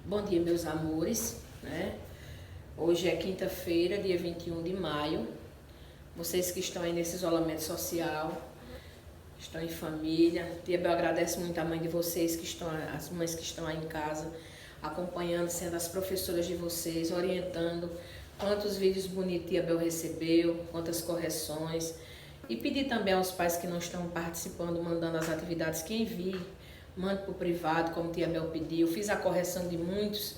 Bom dia, meus amores, né? Hoje é quinta-feira, dia 21 de maio. Vocês que estão aí nesse isolamento social, estão em família. Tia Bel agradece muito a mãe de vocês, as mães que estão aí em casa, acompanhando, sendo as professoras de vocês, orientando quantos vídeos bonitos Tia Bel recebeu, quantas correções. E pedir também aos pais que não estão participando, mandando as atividades, que enviem. Mande para o privado, como Tia Bel pediu. Fiz a correção de muitos,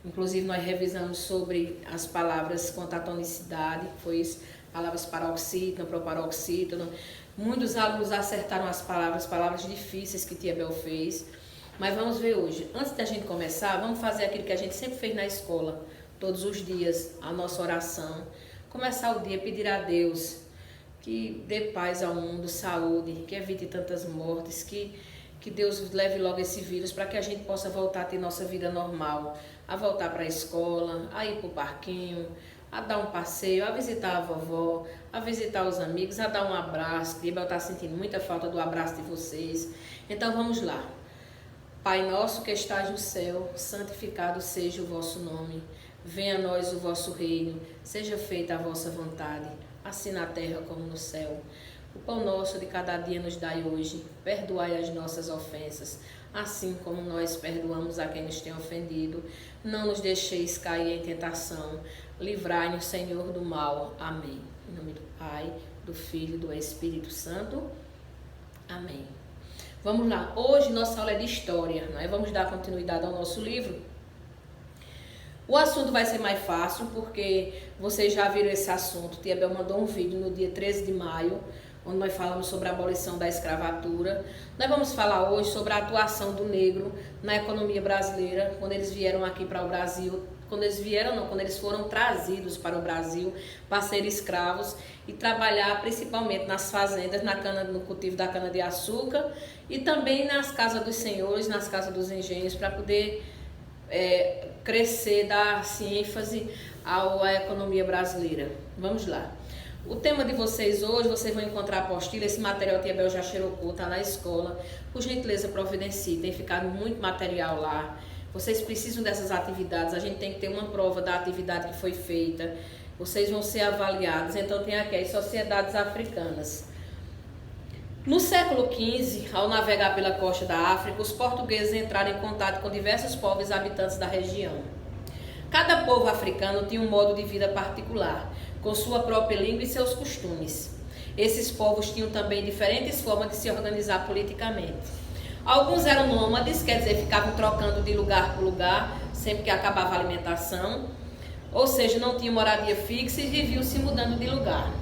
inclusive nós revisamos sobre as palavras quanto à tonicidade, foi isso, palavras paroxítono, proparoxítono. Muitos alunos acertaram as palavras difíceis que Tia Bel fez. Mas vamos ver hoje. Antes da gente começar, vamos fazer aquilo que a gente sempre fez na escola, todos os dias, a nossa oração. Começar o dia, pedir a Deus que dê paz ao mundo, saúde, que evite tantas mortes, que Deus leve logo esse vírus para que a gente possa voltar a ter nossa vida normal, a voltar para a escola, a ir para o parquinho, a dar um passeio, a visitar a vovó, a visitar os amigos, a dar um abraço. Tia Bel está sentindo muita falta do abraço de vocês. Então vamos lá. Pai nosso que estás no céu, santificado seja o vosso nome. Venha a nós o vosso reino, seja feita a vossa vontade, assim na terra como no céu. O pão nosso de cada dia nos dai hoje, perdoai as nossas ofensas, assim como nós perdoamos a quem nos tem ofendido. Não nos deixeis cair em tentação, livrai-nos, Senhor, do mal. Amém. Em nome do Pai, do Filho e do Espírito Santo. Amém. Vamos lá, hoje nossa aula é de história, não é? Vamos dar continuidade ao nosso livro. O assunto vai ser mais fácil, porque vocês já viram esse assunto. Tia Bel mandou um vídeo no dia 13 de maio, onde nós falamos sobre a abolição da escravatura. Nós vamos falar hoje sobre a atuação do negro na economia brasileira, quando eles vieram aqui para o Brasil, quando eles foram trazidos para o Brasil para ser escravos e trabalhar principalmente nas fazendas, no cultivo da cana-de-açúcar e também nas casas dos senhores, nas casas dos engenhos, para poder crescer, dar-se ênfase à economia brasileira. Vamos lá. O tema de vocês hoje, vocês vão encontrar a apostila. Esse material Tia Bel já xerocou, está na escola. Por gentileza, providencie. Tem ficado muito material lá. Vocês precisam dessas atividades. A gente tem que ter uma prova da atividade que foi feita. Vocês vão ser avaliados. Então tem aqui as sociedades africanas. No século XV, ao navegar pela costa da África, os portugueses entraram em contato com diversos povos habitantes da região. Cada povo africano tinha um modo de vida particular, com sua própria língua e seus costumes. Esses povos tinham também diferentes formas de se organizar politicamente. Alguns eram nômades, quer dizer, ficavam trocando de lugar por lugar, sempre que acabava a alimentação, ou seja, não tinham moradia fixa e viviam se mudando de lugar.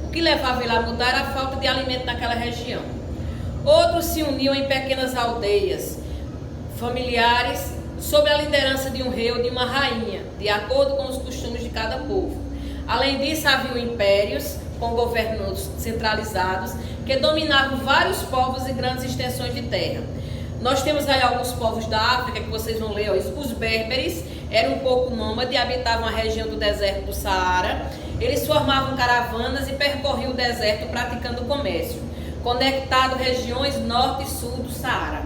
O que levava ele a mudar era a falta de alimento naquela região. Outros se uniam em pequenas aldeias familiares, sob a liderança de um rei ou de uma rainha, de acordo com os costumes de cada povo. Além disso, haviam impérios com governos centralizados que dominavam vários povos e grandes extensões de terra. Nós temos aí alguns povos da África que vocês vão ler. Os berberes eram um pouco nômades, habitavam a região do deserto do Saara. Eles formavam caravanas e percorriam o deserto praticando comércio, conectado regiões norte e sul do Saara.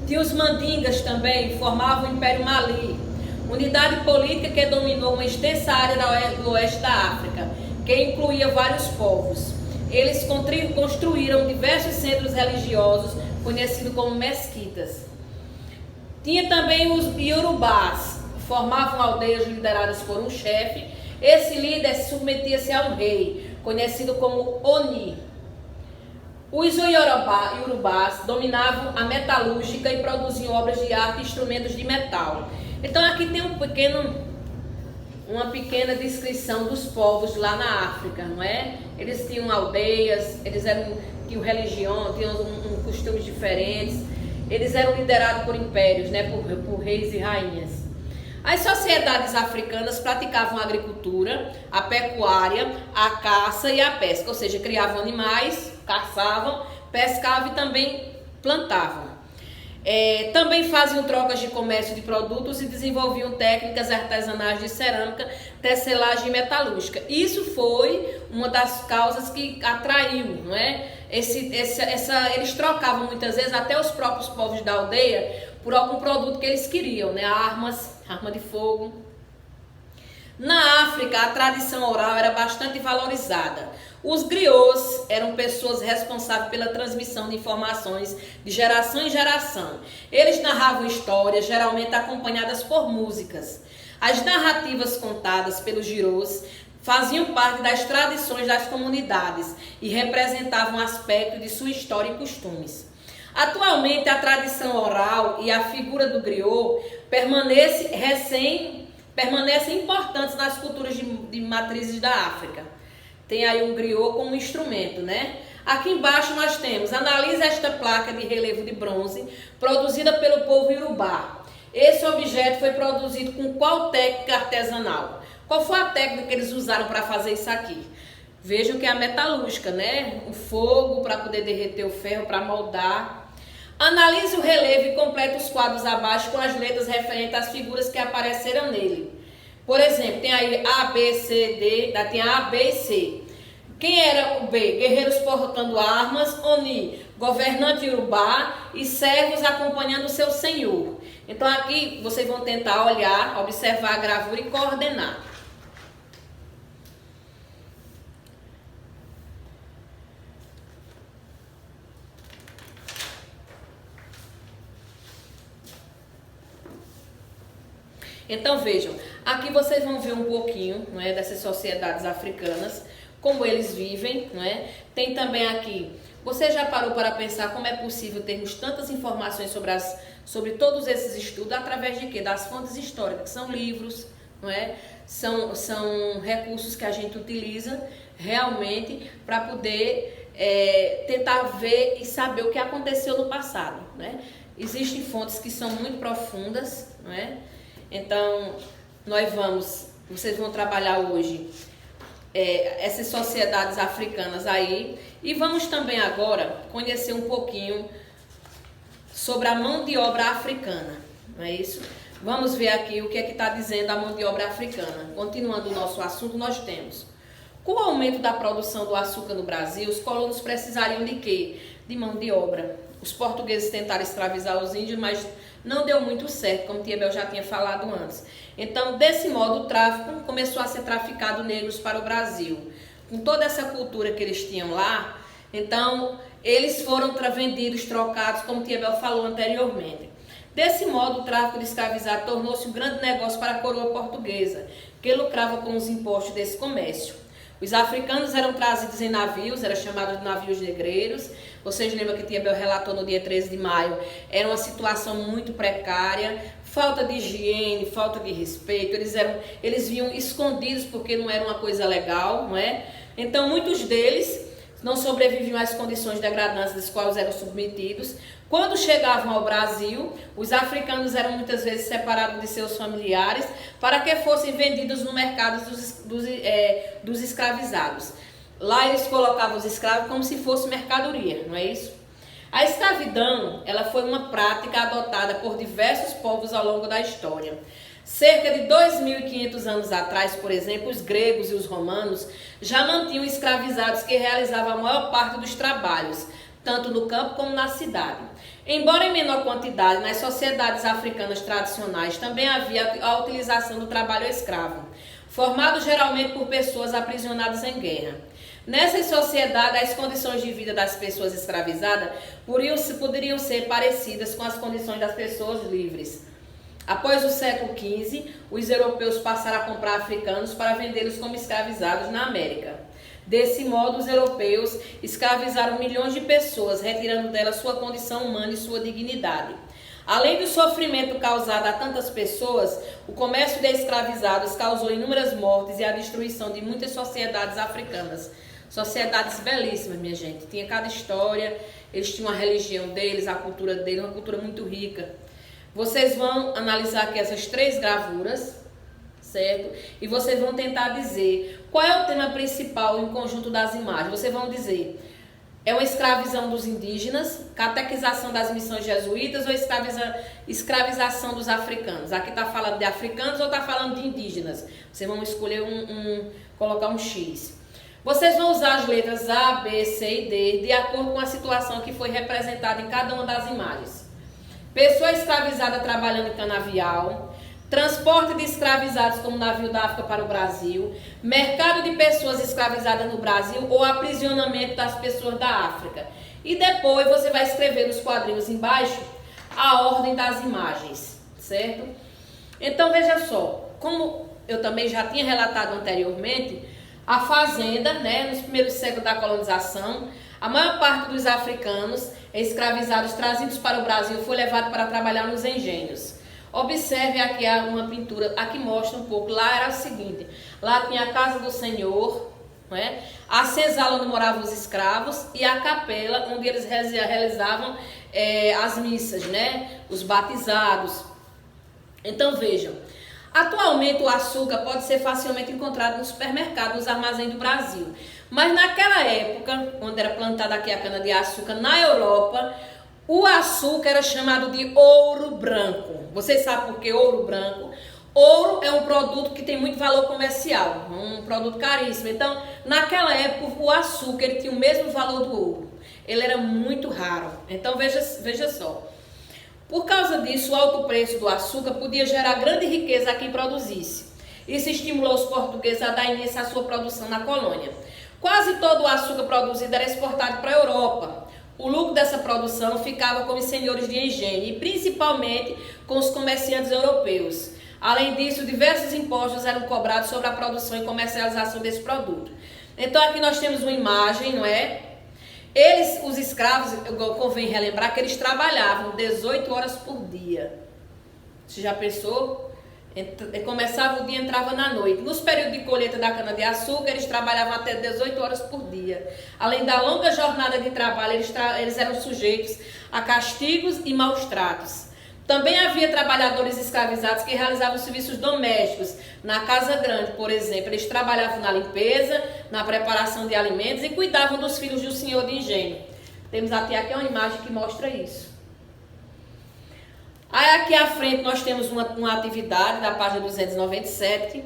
Tinha os mandingas também, formavam o Império Mali, unidade política que dominou uma extensa área do oeste da África, que incluía vários povos. Eles construíram diversos centros religiosos, conhecidos como mesquitas. Tinha também os iorubás, formavam aldeias lideradas por um chefe. Esse líder submetia-se a um rei, conhecido como Oni. Os iorubás dominavam a metalúrgica e produziam obras de arte e instrumentos de metal. Então aqui tem uma pequena descrição dos povos lá na África, não é? Eles tinham aldeias, tinham religião, tinham costumes diferentes. Eles eram liderados por impérios, né? Por reis e rainhas. As sociedades africanas praticavam a agricultura, a pecuária, a caça e a pesca, ou seja, criavam animais, caçavam, pescavam e também plantavam. Também faziam trocas de comércio de produtos e desenvolviam técnicas artesanais de cerâmica, tecelagem e metalúrgica. Isso foi uma das causas que atraiu, não é? Eles trocavam muitas vezes até os próprios povos da aldeia por algum produto que eles queriam, né? Arma de fogo. Na África, a tradição oral era bastante valorizada. Os griots eram pessoas responsáveis pela transmissão de informações de geração em geração. Eles narravam histórias, geralmente acompanhadas por músicas. As narrativas contadas pelos griots faziam parte das tradições das comunidades e representavam um aspecto de sua história e costumes. Atualmente, a tradição oral e a figura do griot permanecem importantes nas culturas de matrizes da África. Tem aí um griot como instrumento, né? Aqui embaixo nós temos, analise esta placa de relevo de bronze produzida pelo povo Iorubá. Esse objeto foi produzido com qual técnica artesanal? Qual foi a técnica que eles usaram para fazer isso aqui? Vejam que é a metalúrgica, né? O fogo para poder derreter o ferro, para moldar. Analise o relevo e complete os quadros abaixo com as letras referentes às figuras que apareceram nele. Por exemplo, tem aí A, B, C, D, tem A, B e C. Quem era o B? Guerreiros portando armas, Oni, governante Iorubá e servos acompanhando o seu senhor. Então aqui vocês vão tentar olhar, observar a gravura e coordenar. Então vejam, aqui vocês vão ver um pouquinho, não é, dessas sociedades africanas, como eles vivem, não é? Tem também aqui, você já parou para pensar como é possível termos tantas informações sobre todos esses estudos através de quê? Das fontes históricas, que são livros, não é? São recursos que a gente utiliza realmente para poder tentar ver e saber o que aconteceu no passado, né? Existem fontes que são muito profundas, não é? Então, vocês vão trabalhar hoje essas sociedades africanas aí e vamos também agora conhecer um pouquinho sobre a mão de obra africana, não é isso? Vamos ver aqui o que é que está dizendo a mão de obra africana. Continuando o nosso assunto, nós temos: com o aumento da produção do açúcar no Brasil, os colonos precisariam de quê? De mão de obra. Os portugueses tentaram escravizar os índios, mas não deu muito certo, como Tia Bel já tinha falado antes. Então, desse modo, o tráfico começou a ser traficado negros para o Brasil. Com toda essa cultura que eles tinham lá, então, eles foram vendidos, trocados, como Tia Bel falou anteriormente. Desse modo, o tráfico de escravizados tornou-se um grande negócio para a coroa portuguesa, que lucrava com os impostos desse comércio. Os africanos eram trazidos em navios, era chamado de navios negreiros. Vocês lembram que Tia Bel relatou no dia 13 de maio, era uma situação muito precária, falta de higiene, falta de respeito, eles vinham escondidos porque não era uma coisa legal, não é? Então muitos deles não sobreviviam às condições degradantes das quais eram submetidos. Quando chegavam ao Brasil, os africanos eram muitas vezes separados de seus familiares para que fossem vendidos no mercado dos escravizados. Lá eles colocavam os escravos como se fosse mercadoria, não é isso? A escravidão, ela foi uma prática adotada por diversos povos ao longo da história. Cerca de 2.500 anos atrás, por exemplo, os gregos e os romanos já mantinham escravizados que realizavam a maior parte dos trabalhos, tanto no campo como na cidade. Embora em menor quantidade, nas sociedades africanas tradicionais também havia a utilização do trabalho escravo, formado geralmente por pessoas aprisionadas em guerra. Nessas sociedades, as condições de vida das pessoas escravizadas poderiam ser parecidas com as condições das pessoas livres. Após o século XV, os europeus passaram a comprar africanos para vendê-los como escravizados na América. Desse modo, os europeus escravizaram milhões de pessoas, retirando delas sua condição humana e sua dignidade. Além do sofrimento causado a tantas pessoas, o comércio de escravizados causou inúmeras mortes e a destruição de muitas sociedades africanas. Sociedades belíssimas, minha gente. Tinha cada história, eles tinham a religião deles, a cultura deles, uma cultura muito rica. Vocês vão analisar aqui essas 3 gravuras, certo? E vocês vão tentar dizer qual é o tema principal em conjunto das imagens. Vocês vão dizer, é uma escravização dos indígenas, catequização das missões jesuítas ou escravização dos africanos? Aqui está falando de africanos ou está falando de indígenas? Vocês vão escolher colocar um X. Vocês vão usar as letras A, B, C e D de acordo com a situação que foi representada em cada uma das imagens. pessoa escravizada trabalhando em canavial, transporte de escravizados como navio da África para o Brasil, mercado de pessoas escravizadas no Brasil ou aprisionamento das pessoas da África. E depois você vai escrever nos quadrinhos embaixo a ordem das imagens, certo? Então veja só, como eu também já tinha relatado anteriormente, a fazenda, né, nos primeiros séculos da colonização, a maior parte dos africanos escravizados trazidos para o Brasil foi levado para trabalhar nos engenhos. Observe aqui uma pintura, aqui mostra um pouco, lá era o seguinte, lá tinha a casa do senhor, né, a senzala onde moravam os escravos e a capela onde eles realizavam as missas, né, os batizados. Então vejam, atualmente o açúcar pode ser facilmente encontrado no supermercado, nos armazéns do Brasil. Mas naquela época, quando era plantada aqui a cana-de-açúcar na Europa, o açúcar era chamado de ouro branco. Vocês sabem por que ouro branco? Ouro é um produto que tem muito valor comercial, um produto caríssimo. Então, naquela época, o açúcar ele tinha o mesmo valor do ouro. Ele era muito raro. Então, veja só. Por causa disso, o alto preço do açúcar podia gerar grande riqueza a quem produzisse. Isso estimulou os portugueses a dar início à sua produção na colônia. Quase todo o açúcar produzido era exportado para a Europa. O lucro dessa produção ficava com os senhores de engenho e principalmente com os comerciantes europeus. Além disso, diversos impostos eram cobrados sobre a produção e comercialização desse produto. Então aqui nós temos uma imagem, não é? Eles, os escravos, convém relembrar que eles trabalhavam 18 horas por dia. Você já pensou? Começava o dia e entrava na noite. Nos períodos de colheita da cana-de-açúcar, eles trabalhavam até 18 horas por dia. Além da longa jornada de trabalho, eles eram sujeitos a castigos e maus tratos. Também havia trabalhadores escravizados que realizavam serviços domésticos. Na casa grande, por exemplo, eles trabalhavam na limpeza, na preparação de alimentos e cuidavam dos filhos do senhor de engenho. Temos até aqui uma imagem que mostra isso. Aí aqui à frente nós temos uma atividade da página 297.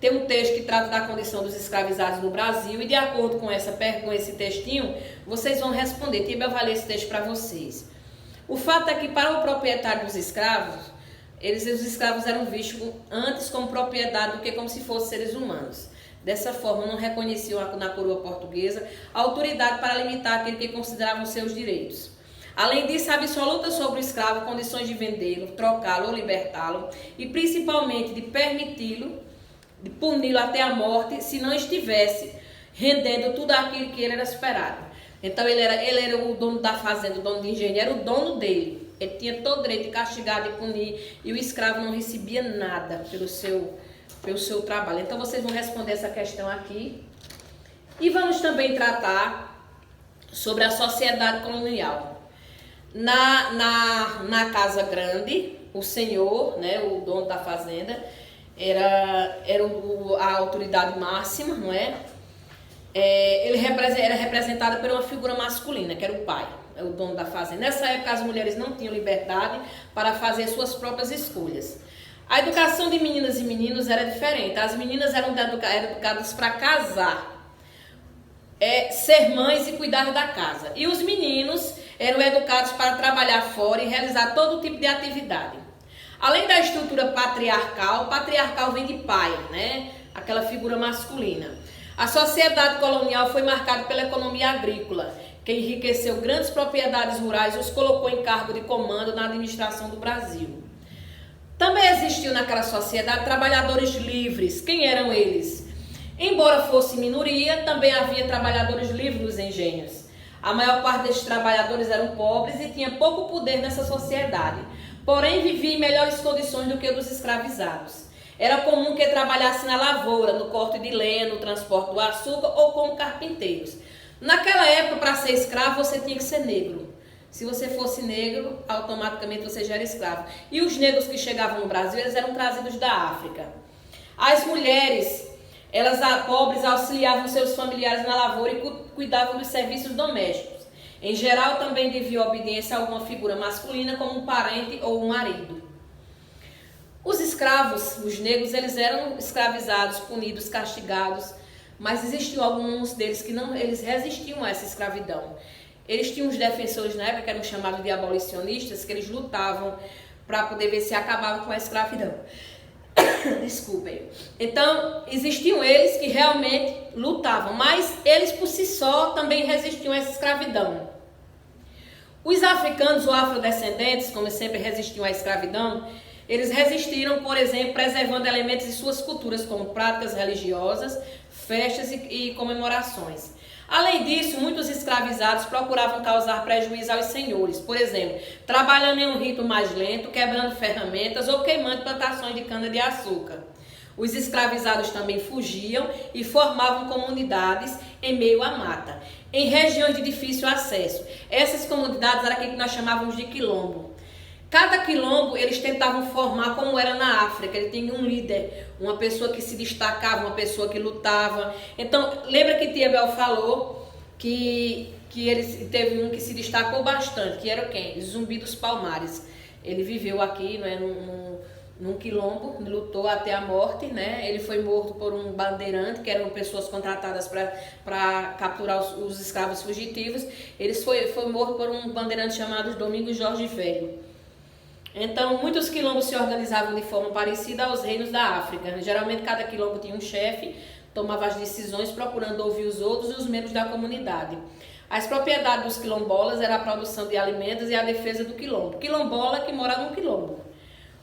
Tem um texto que trata da condição dos escravizados no Brasil e de acordo com esse textinho, vocês vão responder. Eu vai ler esse texto para vocês. O fato é que para o proprietário dos escravos, os escravos eram vistos antes como propriedade do que como se fossem seres humanos. Dessa forma, não reconheciam na coroa portuguesa a autoridade para limitar aquele que consideravam seus direitos. Além disso, a absoluta sobre o escravo, condições de vendê-lo, trocá-lo ou libertá-lo, e principalmente de permiti-lo, de puni-lo até a morte, se não estivesse rendendo tudo aquilo que ele era esperado. Então ele era o dono da fazenda, o dono de engenho, era o dono dele. Ele tinha todo o direito de castigar, de punir, e o escravo não recebia nada pelo seu trabalho. Então vocês vão responder essa questão aqui. E vamos também tratar sobre a sociedade colonial. Na casa grande, o senhor, né, o dono da fazenda, era a autoridade máxima, não é? Ele era representado por uma figura masculina, que era o pai, o dono da fazenda. Nessa época as mulheres não tinham liberdade para fazer suas próprias escolhas. A educação de meninas e meninos era diferente. As meninas eram educadas para casar, ser mães e cuidar da casa. E os meninos eram educados para trabalhar fora e realizar todo tipo de atividade. Além da estrutura patriarcal vem de pai, né? Aquela figura masculina. A sociedade colonial foi marcada pela economia agrícola, que enriqueceu grandes propriedades rurais e os colocou em cargo de comando na administração do Brasil. Também existiu naquela sociedade trabalhadores livres. Quem eram eles? Embora fosse minoria, também havia trabalhadores livres nos engenhos. A maior parte desses trabalhadores eram pobres e tinha pouco poder nessa sociedade, porém vivia em melhores condições do que os escravizados. Era comum que trabalhassem na lavoura, no corte de lenha, no transporte do açúcar ou como carpinteiros. Naquela época, para ser escravo, você tinha que ser negro. Se você fosse negro, automaticamente você já era escravo. E os negros que chegavam no Brasil, eles eram trazidos da África. As mulheres, pobres, auxiliavam seus familiares na lavoura e cuidavam dos serviços domésticos. Em geral, também deviam obediência a alguma figura masculina, como um parente ou um marido. Os escravos, os negros, eles eram escravizados, punidos, castigados, mas existiam alguns deles que não, eles resistiam a essa escravidão. Eles tinham uns defensores na época que eram chamados de abolicionistas, que eles lutavam para poder ver se acabava com a escravidão. Desculpem. Então, existiam eles que realmente lutavam, mas eles por si só também resistiam a essa escravidão. Os africanos ou afrodescendentes, como sempre resistiam à escravidão, eles resistiram, por exemplo, preservando elementos de suas culturas, como práticas religiosas, festas e comemorações. Além disso, muitos escravizados procuravam causar prejuízo aos senhores, por exemplo, trabalhando em um rito mais lento, quebrando ferramentas ou queimando plantações de cana-de-açúcar. Os escravizados também fugiam e formavam comunidades em meio à mata, em regiões de difícil acesso. Essas comunidades eram aquilo que nós chamávamos de quilombo. Cada quilombo eles tentavam formar como era na África. Ele tinha um líder, uma pessoa que se destacava, uma pessoa que lutava. Então, lembra que Tia Bel falou que ele teve um que se destacou bastante, que era quem? Zumbi dos Palmares. Ele viveu aqui, né, num quilombo, lutou até a morte, né? Ele foi morto por um bandeirante, que eram pessoas contratadas para capturar os escravos fugitivos. Ele foi morto por um bandeirante chamado Domingos Jorge Velho. Então, muitos quilombos se organizavam de forma parecida aos reinos da África. Geralmente, cada quilombo tinha um chefe, tomava as decisões, procurando ouvir os outros e os membros da comunidade. As propriedades dos quilombolas era a produção de alimentos e a defesa do quilombo. Quilombola que mora num quilombo.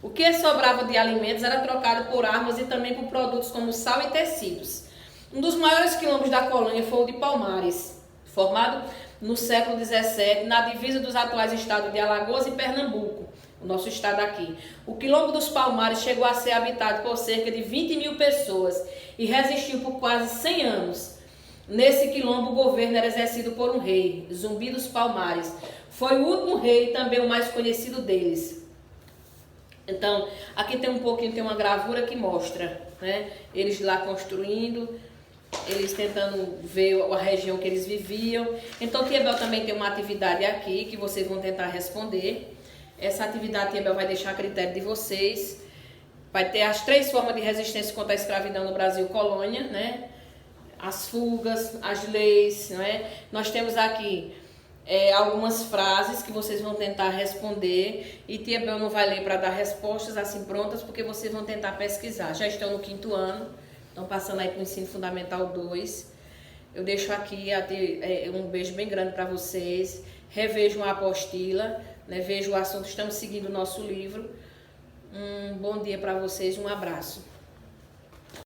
O que sobrava de alimentos era trocado por armas e também por produtos como sal e tecidos. Um dos maiores quilombos da colônia foi o de Palmares, formado no século XVII, na divisa dos atuais estados de Alagoas e Pernambuco, o nosso estado aqui. O quilombo dos Palmares chegou a ser habitado por cerca de 20 mil pessoas e resistiu por quase 100 anos. Nesse quilombo, o governo era exercido por um rei, Zumbi dos Palmares. Foi o último rei e também o mais conhecido deles. Então, aqui tem um pouquinho, tem uma gravura que mostra, né? Eles lá construindo, eles tentando ver a região que eles viviam. Então, Tia Bel também tem uma atividade aqui que vocês vão tentar responder. Essa atividade Tia Bel vai deixar a critério de vocês. Vai ter as 3 formas de resistência contra a escravidão no Brasil colônia, né? As fugas, as leis, né? Nós temos aqui algumas frases que vocês vão tentar responder, e Tia Bel não vai ler para dar respostas assim prontas, porque vocês vão tentar pesquisar. Já estão no 5º ano, estão passando aí para o ensino fundamental 2. Eu deixo aqui um beijo bem grande para vocês. Revejam a apostila, né? Vejam o assunto, estamos seguindo o nosso livro. Um bom dia para vocês, um abraço.